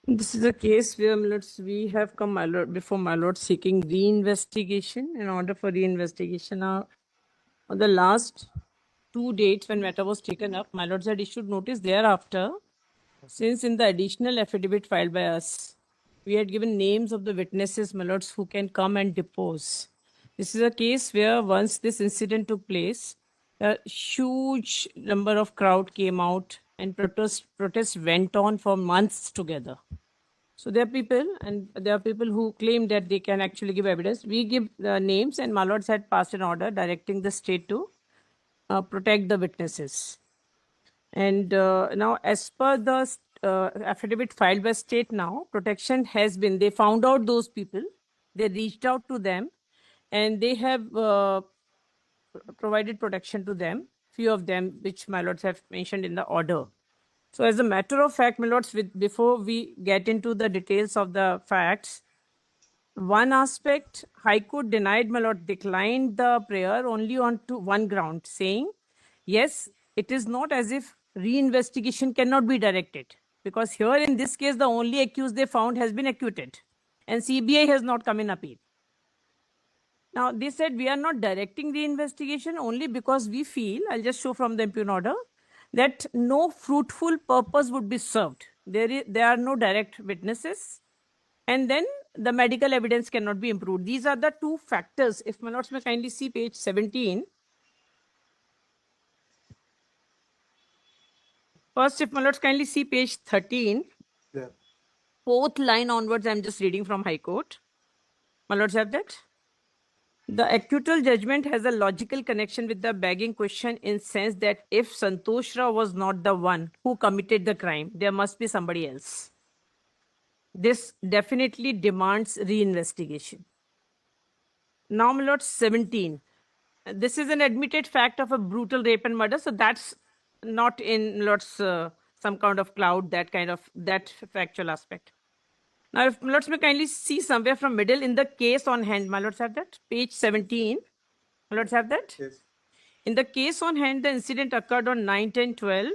This is a case where, my lords, we have come, my lord, before my lord seeking reinvestigation. In order for reinvestigation, on the last two dates when matter was taken up, my lords had issued notice thereafter. Since in the additional affidavit filed by us, we had given names of the witnesses, my lords, who can come and depose. This is a case where once this incident took place, a huge number of crowd came out and protests went on for months together. So there are people, and there are people who claim that they can actually give evidence. We give the names, and my lords had passed an order directing the state to protect the witnesses. And now, as per the affidavit filed by state, now protection has been. They found out those people, they reached out to them, and they have provided protection to them. Few of them, which my lords have mentioned in the order. So, as a matter of fact, my lords, before we get into the details of the facts, one aspect, High Court denied, my lord, declined the prayer only on to one ground, saying, yes, it is not as if reinvestigation cannot be directed. Because here in this case, the only accused they found has been acquitted. And CBI has not come in appeal. Now, they said we are not directing the investigation only because we feel, I'll just show from the impugn order, that no fruitful purpose would be served. There are no direct witnesses, and then the medical evidence cannot be improved. These are the two factors. If my lords may kindly see page 17. First, if my lords kindly see page 13. Yeah. Fourth line onwards, I'm just reading from High Court. My lords have that? The acquittal judgment has a logical connection with the begging question in sense that if Santosh Rao was not the one who committed the crime, there must be somebody else. This definitely demands reinvestigation. Now, my lords, 17. This is an admitted fact of a brutal rape and murder, so that's not in lords some kind of cloud, that factual aspect. Now, if lords may kindly see somewhere from middle in the case on hand, my lords have that, page 17. My lords have that? Yes. In the case on hand, the incident occurred on 9, 10, 12.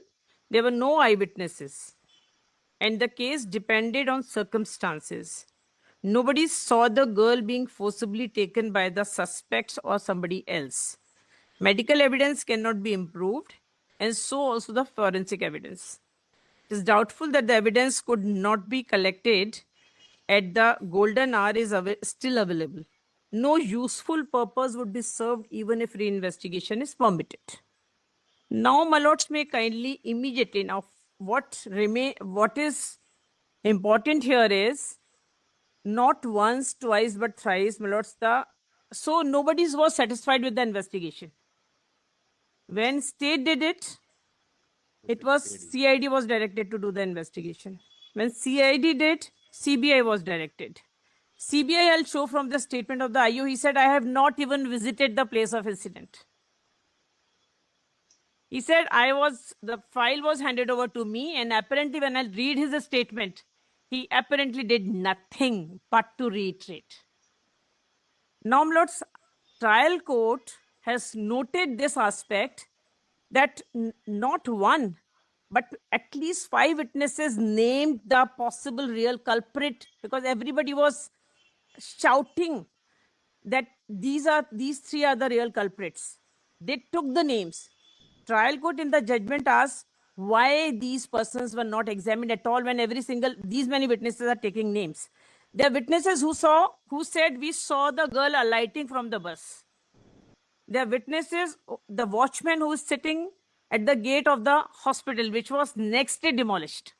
There were no eyewitnesses, and the case depended on circumstances. Nobody saw the girl being forcibly taken by the suspects or somebody else. Medical evidence cannot be improved, and so also the forensic evidence. It is doubtful that the evidence could not be collected at the golden hour is still available. No useful purpose would be served even if reinvestigation is permitted. Now, my lords may kindly immediately now what is important here is not once, twice, but thrice, my lords. So nobody was satisfied with the investigation. When state did it, it was CID was directed to do the investigation. When CID did, CBI was directed. CBI, I'll show from the statement of the IO, he said, I have not even visited the place of incident. He said, the file was handed over to me, and apparently when I read his statement, he apparently did nothing but to reiterate. Now, my lords, trial court has noted this aspect that not one, but at least 5 witnesses named the possible real culprit, because everybody was shouting that these 3 are the real culprits. They took the names. Trial court in the judgment asked why these persons were not examined at all when these many witnesses are taking names. There are witnesses who said we saw the girl alighting from the bus. There are witnesses, the watchman who is sitting at the gate of the hospital, which was next day demolished.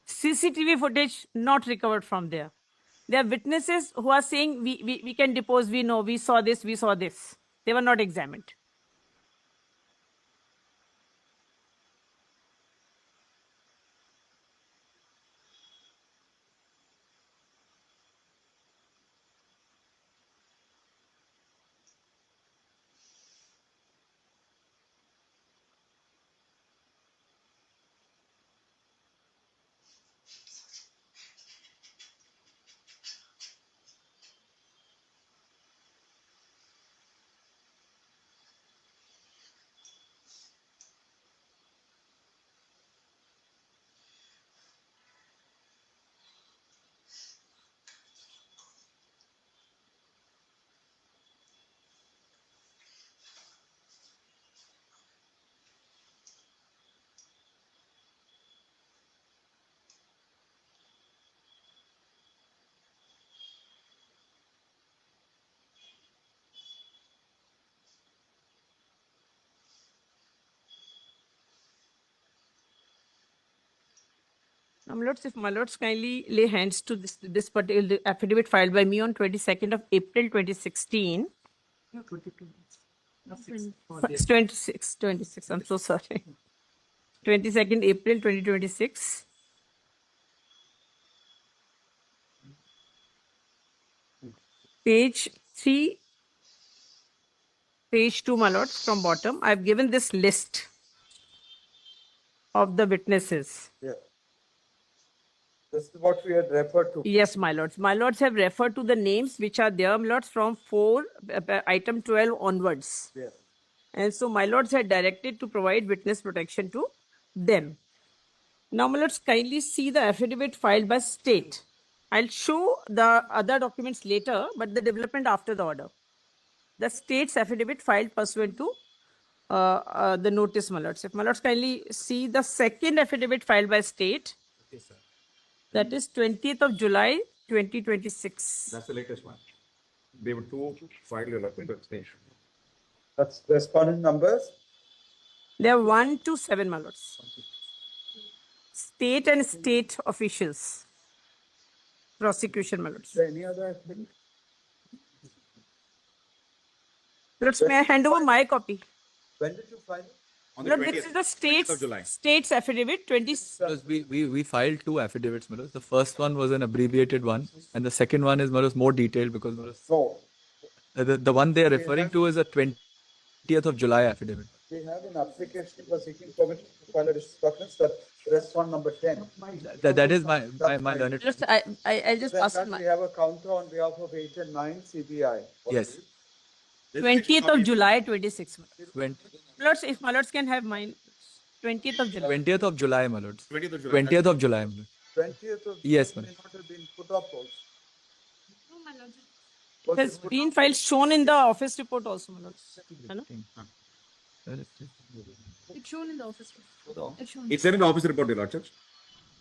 CCTV footage not recovered from there. There are witnesses who are saying we can depose, we know, we saw this, we saw this. They were not examined. Now, my lords, if my lords kindly lay hands to this particular affidavit filed by me on 22nd of April 2016. No, 22. It's 26. I'm so sorry. 22nd April 2026. Page 3, page 2, my lords, from bottom. I've given this list of the witnesses. Yeah. This is what we had referred to. Yes, my lords. My lords have referred to the names which are there, my lords, from item 12 onwards. Yes. And so my lords had directed to provide witness protection to them. Now, my lords, kindly see the affidavit filed by state. I'll show the other documents later, but the development after the order. The state's affidavit filed pursuant to the notice, my lords. If my lords kindly see the second affidavit filed by state, that is 20th of July, 2026. That's the latest one. They were two filed at station. That's respondent numbers. There are 1 to 7, my lords. State and state officials. Prosecution, my lords. Is there any other thing? Lords, may I hand over my copy? When did you file it? On the Lord, 20th, this is the 20th of July. state's affidavit, 20. Because we filed two affidavits, Maros. The first one was an abbreviated one, and the second one is Maros more detailed because Maros, No. the one they are referring to is a 20th of July affidavit. We have an application for seeking permission to file a document that respond number 10. That is my learned. Lords, I just Then asked that my we have a counter on behalf of 8 and 9 CBI. Yes. 20th of July, 26. Twen- Lords, if my lords can have mine, 20th of July. 20th of July, my lords. 20th of July. 20th of July, my lords. 20th of Yes, July ma'am. may not have been put up also. It has been filed, shown in the office report also, my lords. Hai na? It's shown in the office. It's shown. It's there in the office report, Your Lordship.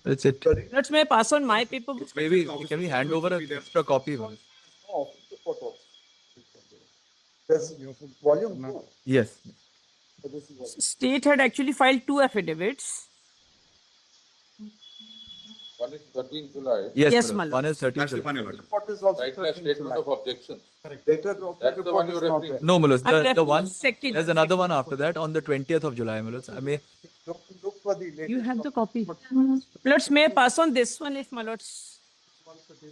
That's it. Lords, may I pass on my paper? Maybe can we hand over an extra copy, Maros? No, report also. There's volume 2. Yes. So this is what- State had actually filed 2 affidavits. One is 13 July. Yes, Yes, my my lord. One is 13th That's the July. one, Your Lordship. report is also Right, 13 statement July. of objection. Data of That's the report one is you're not referring there. No, Malos. I'm The referring one, to second. there's another one after that on the 20th of July, Malos. I mean, Look for the latest. You have the copy. Lords, may I pass on this one if my lords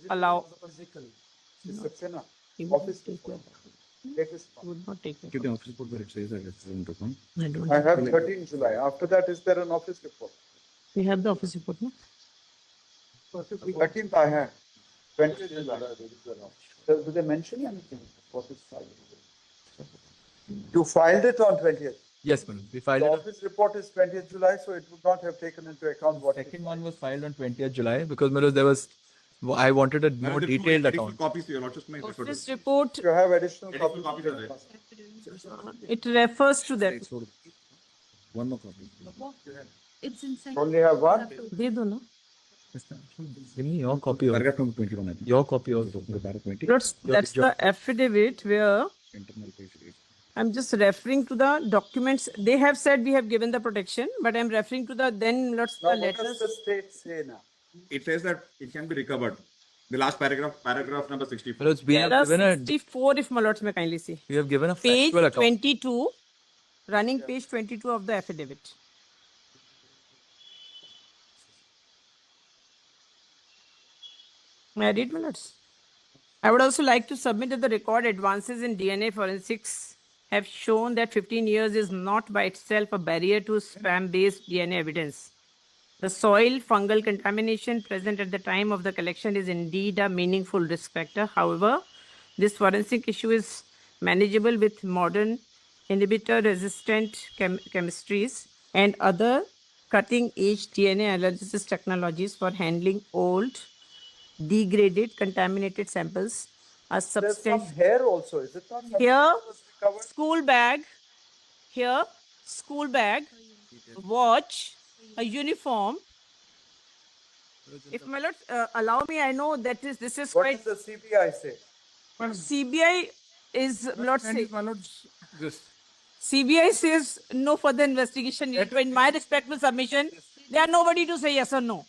allow? It's Saxena. He would Office take report. it. Latest He would not take it. Give the office report where it says that it's in the phone. I don't. I have 13 July. After that, is there an office report? We have the office report, no? 13th I have. 20th July. So do they mention anything? What is filed? You filed it on 20th. yes, Malos. We filed The it. office report is 20th July, so it would not have taken into account what. Second one was filed on 20th July because Malos, there was, I wanted a more detailed account. Copies to Your Lordship. May I refer to Office it? report, You have additional Additional copies. copies are there. it refers to that. One more copy. It's inside. Only have one? De do, no? Give me your copy. Also. Paragraph number 21, I think. Your copy also. The paragraph 20. Lords, that's the affidavit where Internal page 8. I'm just referring to the documents. They have said we have given the protection, but I'm referring to the then lords, Now, the what does letters. the state say now? It says that it can be recovered. The last paragraph number 64. Malos, we have There are given a 64 if my lords may kindly see. we have given a Page factual account. 22, running page 22 of the affidavit. May I read, my lords? I would also like to submit that the record advances in DNA forensics have shown that 15 years is not by itself a barrier to spam-based DNA evidence. The soil fungal contamination present at the time of the collection is indeed a meaningful risk factor. However, this forensic issue is manageable with modern inhibitor-resistant chemistries and other cutting-edge DNA analysis technologies for handling old, degraded, contaminated samples. A There's some substantial hair also, is it not? Something here, that was recovered? school bag, here, school bag, watch, a uniform. If my lord allow me, I know that this is What quite. does the CBI say? CBI is my lord say. This. CBI says no further investigation. In my respectful submission, they are nobody to say yes or no.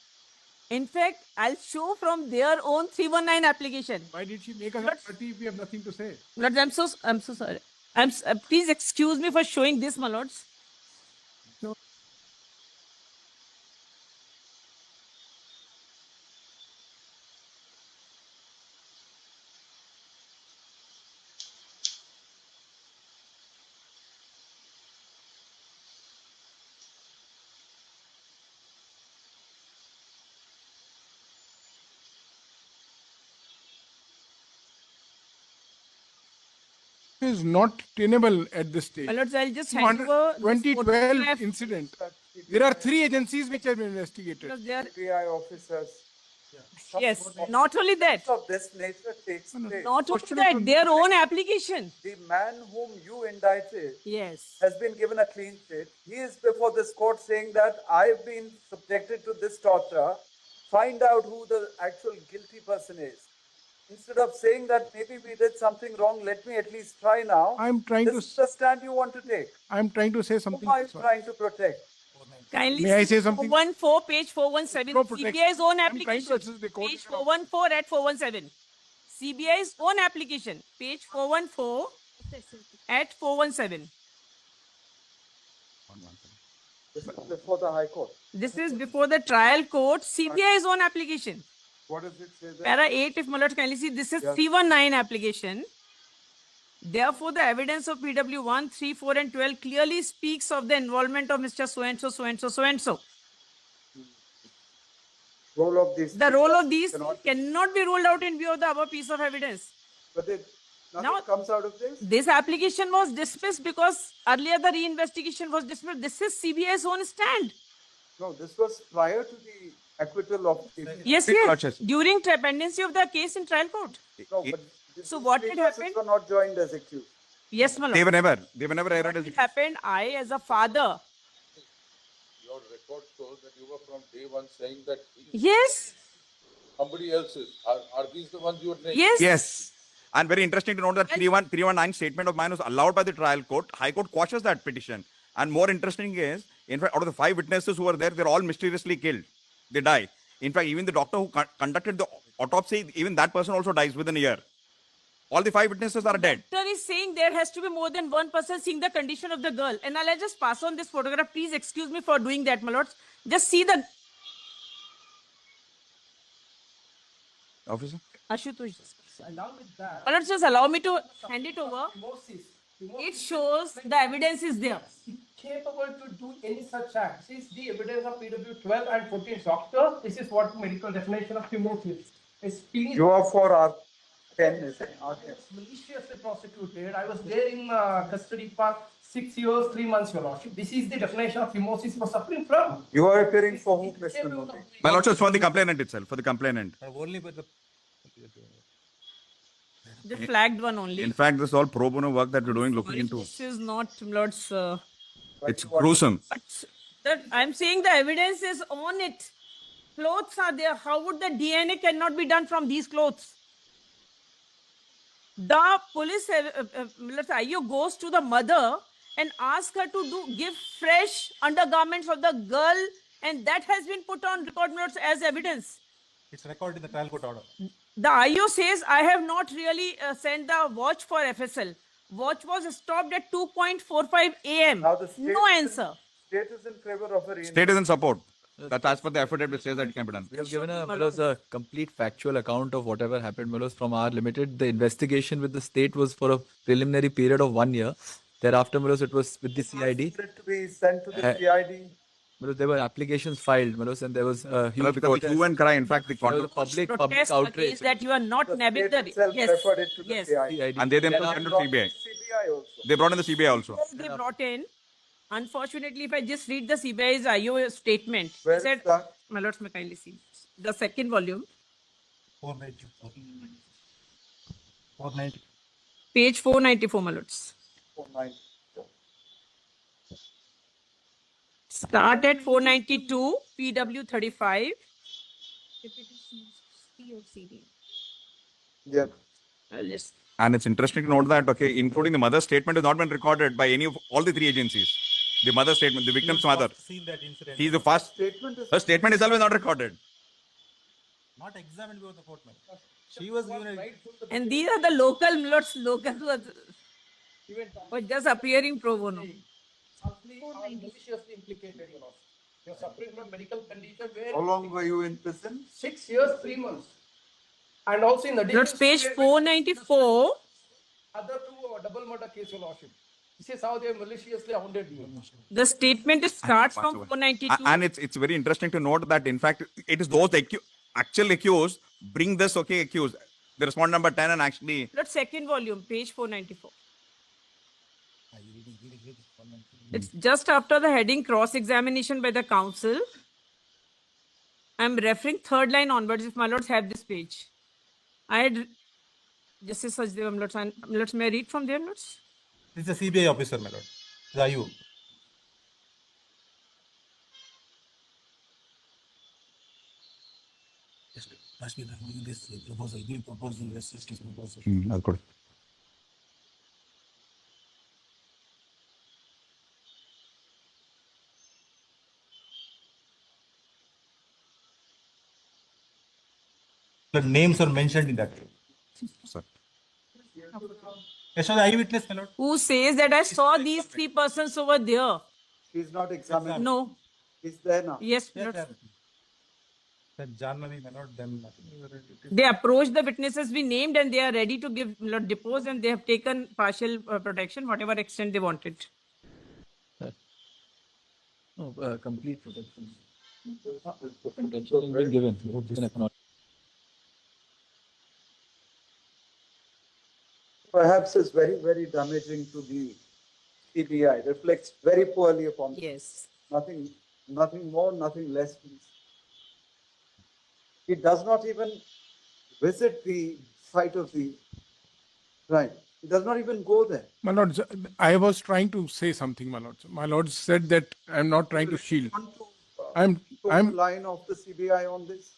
In fact, I'll show from their own 319 application. Why did she make us a party if we have nothing to say? Lords, I'm so sorry. Please excuse me for showing this, my lords. Is not tenable at this stage. My lords, I'll just hand over this 2012 photograph incident. There are 3 agencies which have been investigated. because they are, CBI officers. yes, not only that, Of this nature takes place. not only that, their own application. The man whom you indicted Yes. has been given a clean sheet. He is before this court saying that I've been subjected to this torture. Find out who the actual guilty person is. Instead of saying that maybe we did something wrong, let me at least try now. I'm trying This to is the stand you want to take. I'm trying to say something. Whom are you trying to protect? Kindly May I see say something? 414, page 417, No protection. CBI's own I'm trying to application. assist the court. Page 414 at 417. CBI's own application, page 414 at 417. This is before the High Court. This is before the trial court, CBI's own application. What does it say there? Para 8, if my lord kindly see, this is 319 application. Therefore, the evidence of PW 1, 3, 4, and 12 clearly speaks of the involvement of Mr. So-and-so, so-and-so, so-and-so. Role of these. The role of these Cannot- cannot be ruled out in view of the above piece of evidence. But nothing Now- comes out of this? This application was dismissed because earlier the reinvestigation was dismissed. This is CBI's own stand. No, this was prior to the acquittal of the. Yes, yes. During pendency of the case in trial court. No, but So what had happened? were not joined as accused. Yes, my They lord. were never aired as What happened? I, as a father, Your record shows that you were from day one saying that yes, somebody else is. Are these the ones you were named? yes, Yes. And very interesting to note that 319 statement of mine was allowed by the trial court. High Court quashes that petition. And more interesting is, in fact, out of the 5 witnesses who were there, they're all mysteriously killed. They die. In fact, even the doctor who conducted the autopsy, even that person also dies within a year. All the 5 witnesses are dead. Doctor is saying there has to be more than one person seeing the condition of the girl. And I'll just pass on this photograph. Please excuse me for doing that, my lords. Just see the Officer? Ashutosh. Along with that, My lords, just allow me to hand it over. Moses, It shows the evidence is there. capable to do any such act. This is the evidence of PW 12 and 14. Doctor, this is what medical definition of phimosis is. You are for our 10, is it? Our 10. Maliciously prosecuted. I was there in custody for 6 years, 3 months, Your Lordship. This is the definition of phimosis was suffering from. You are appearing for whom, Mr. Modi? My lordship, for the complainant itself, for the complainant. The flagged one only. In fact, this is all pro bono work that we're doing, looking into. This is not, lords. It's gruesome. That I'm saying the evidence is on it. Clothes are there. How would the DNA cannot be done from these clothes? The police, IO goes to the mother and asks her to give fresh undergarments of the girl, and that has been put on record notes as evidence. It's recorded in the trial court order. The IO says, I have not really sent the watch for FSL. Watch was stopped at 2:45 a.m. Now the state No is in- answer. State is in favor of a State is in support. That's as per the affidavit which says that it can be done. We have given a complete factual account of whatever happened, Milos, from our limited. The investigation with the state was for a preliminary period of 1 year. Thereafter, Milos, it was with the CID. It to be sent to the Uh, CID. Milos, there were applications filed, Milos, and there was a huge Because protest. hue and cry, in fact, the There was a content. public Protest outrage. against that you are not The nabbing state the. itself Yes. referred it to the Yes. CID. CID. And they then Then brought it to brought CBI. CBI also. They brought in the CBI also. They brought in. Unfortunately, if I just read the CBI's IO statement, Where it is said, that? my lords, may kindly see the second volume, 490. page 494, my lords. 490. Start at 492, PW 35. Yeah. I'll just And it's interesting to note that, okay, including the mother's statement has not been recorded by any of all the 3 agencies. The mother's statement, the victim's mother. Seen that incident. He's the first. Statement is. Her statement itself is not recorded. Not examined before the court, my lord. She was given a, Right through the And these are the local lords, local was just appearing pro bono. falsely or maliciously implicated, Your Lordship. You're suffering from medical condition where How long were you in prison? 6 years, 3 months. And also in addition. Lords, page to 494. other two double murder case, Your Lordship. This is how they maliciously hounded you. The statement starts Pass from over. 492. And it's very interesting to note that in fact it is those actual accused bring this accused. The respondent number 10 and actually Lord, second volume, page 494. It's just after the heading cross-examination by the counsel. I'm referring third line onwards if my lords have this page. I had Justice Sajdev, lords, and lords, may I read from there, lords? this is a CBI officer, my lord. The IU. This proposal, the proposal, yes, proposal. The names are mentioned in that. Sir. Yes, the eyewitness, my lord. Who says that I saw these three persons over there? She's not examined. No. He's there now. Yes, Yes, lords. sir. Then Janmani, my lord, then nothing. They approached the witnesses we named and they are ready to give lord depose and they have taken partial protection, whatever extent they wanted. No, complete protection. Protection has been given. It's an acknowledgement. Perhaps is very, very damaging to the CBI, reflects very poorly upon them. Yes. Nothing more, nothing less, please. He does not even visit the site of the crime. He does not even go there. My lords, I was trying to say something, my lords. My lords said that I'm not trying to shield. Want to, I'm, toe the line of the CBI on this?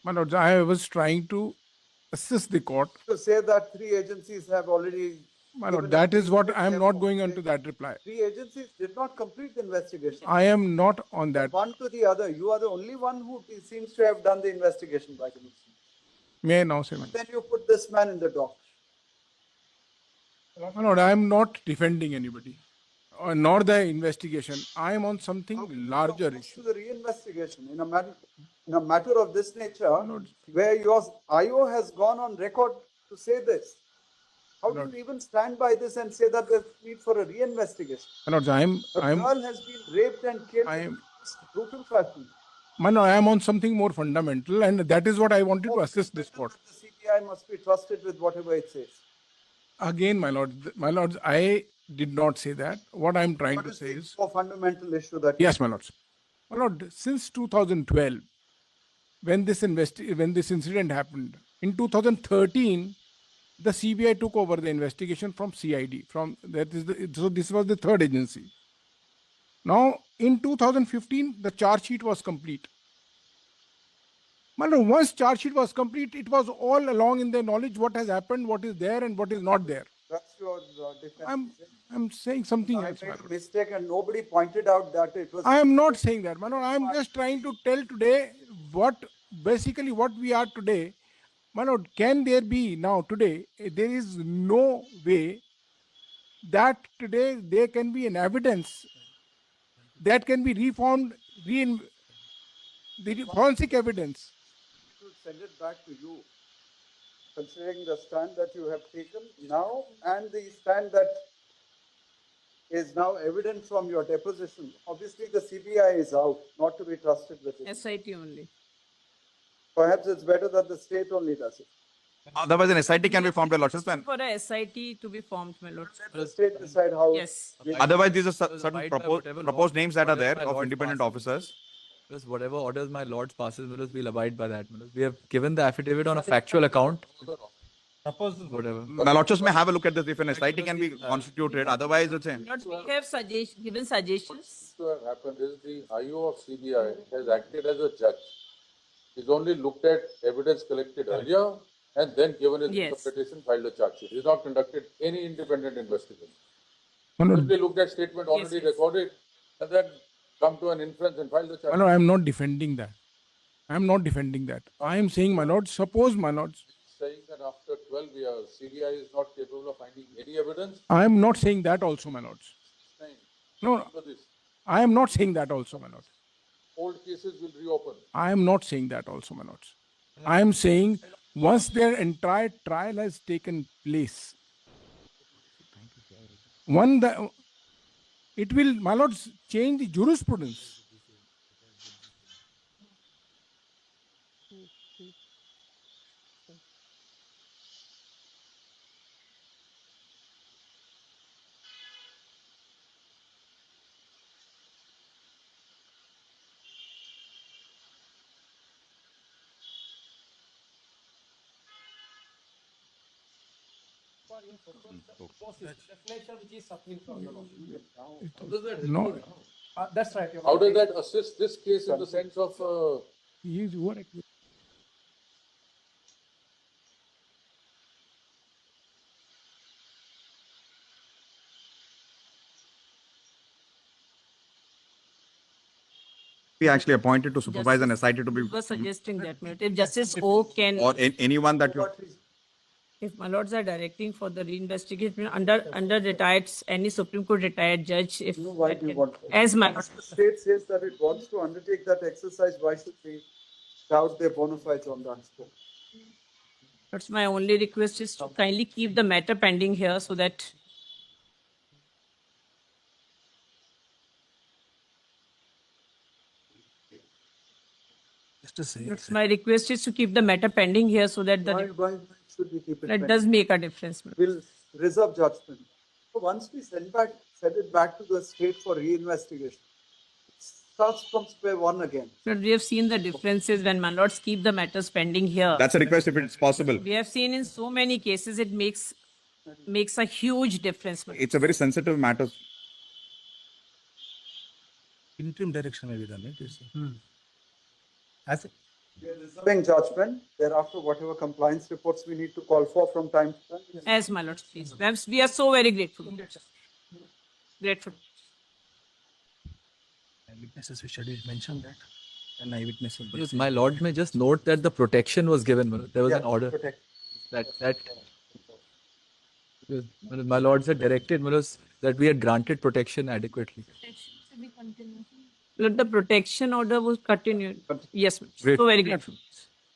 my lords, I was trying to assist the court. To say that three agencies have already. My lord, given a that is what brief I am memo. not going on to that reply. Three agencies did not complete the investigation. I am not on that. One to the other. You are the only one who seems to have done the investigation by the looks. May I now say, my lord? Then you put this man in the dock. My lord, I am not defending anybody, nor the investigation. I am on something larger To issue. the reinvestigation in a matter of this nature, where your IO has gone on record to say this. How do you even stand by this and say that there's need for a reinvestigation? My lord, I A am, girl has been raped and killed I in am- brutal fashion. my lord, I am on something more fundamental, and that is what I wanted to assist this court. The CBI must be trusted with whatever it says. Again, my lords, I did not say that. What I am trying What to is say the is, more fundamental issue that? yes, my lords. My lord, since 2012, when this incident happened, in 2013, the CBI took over the investigation from CID. So this was the third agency. Now, in 2015, the charge sheet was complete. My lord, once charge sheet was complete, it was all along in their knowledge what has happened, what is there, and what is not there. That's your defense. I'm saying something I else, my made a lord. mistake and nobody pointed out that it was. I am not saying that, Manoj. I am just trying to tell today what we are today. Manoj, can there be now today? There is no way that today there can be an evidence that can be reformed, the forensic evidence. To send it back to you, considering the stand that you have taken now and the stand that is now evident from your deposition. Obviously, the CBI is out, not to be trusted with it. SIT only. Perhaps it's better that the state only does it. otherwise an SIT can be formed by lordships and For a SIT to be formed, my lord. Let the state decide how. Yes. otherwise these are certain Abide by whatever proposed law- names that are there whatever my of lord independent passes. officers. Plus, whatever orders my lords passes, we'll abide by that. We have given the affidavit on a factual account. Proposal. Whatever. My lordships may have a look at this if an SIT can be constituted, otherwise it's a. Lords, we have given suggestions. To have happened is the IO of CBI has acted as a judge. He's only looked at evidence collected earlier and then given his Yes. interpretation, filed a charge sheet. He's not conducted any independent investigation. Manoj, Simply looked at statement already yes. recorded and then come to an inference and file the charge. Manoj, I am not defending that. I am not defending that. I am saying, my lord, suppose, my lords, Saying that after 12 years, CBI is not capable of finding any evidence. I am not saying that also, my lords. Saying, No, remember this, I am not saying that also, my lord. old cases will reopen. I am not saying that also, my lords. I am saying once their entire trial has taken place, it will, my lords, change the jurisprudence. Definition which is suffering from your lordship. No, That's right. Your How does lordship. that assist this case in the sense of he is overacting. Be actually appointed to supervise and SIT to be, We were suggesting that, my lord, if Justice O can, or anyone that you. if my lords are directing for the reinvestigation under retired, any Supreme Court retired judge, if Why that do you can- want? as my The state says that it wants to undertake that exercise. Why should we doubt their bona fides on that score? that's my only request is to kindly keep the matter pending here so that that's my request is to keep the matter pending here so that Why should we keep it? that pending? does make a difference. my lord. We'll reserve judgment. So once we send it back to the state for reinvestigation, it starts from square one again. But we have seen the differences when my lords keep the matters pending here. That's a request if it's possible. We have seen in so many cases, it makes a huge difference. my lord. It's a very sensitive matter. Interim direction may be done, right? As We are reserving judgment. Thereafter, whatever compliance reports we need to call for from time to time. As my lords, please. We are so very grateful. Grateful. witnesses we should mention that. And eyewitnesses. but- Because my lord may just note that the protection was given. my lord. There was an order Protect. that because, my lords had directed my lords, that we had granted protection adequately. Should be continued. Let the protection order was continued. Yes, ma'am. Great. So very grateful.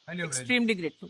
And you're Extremely grateful.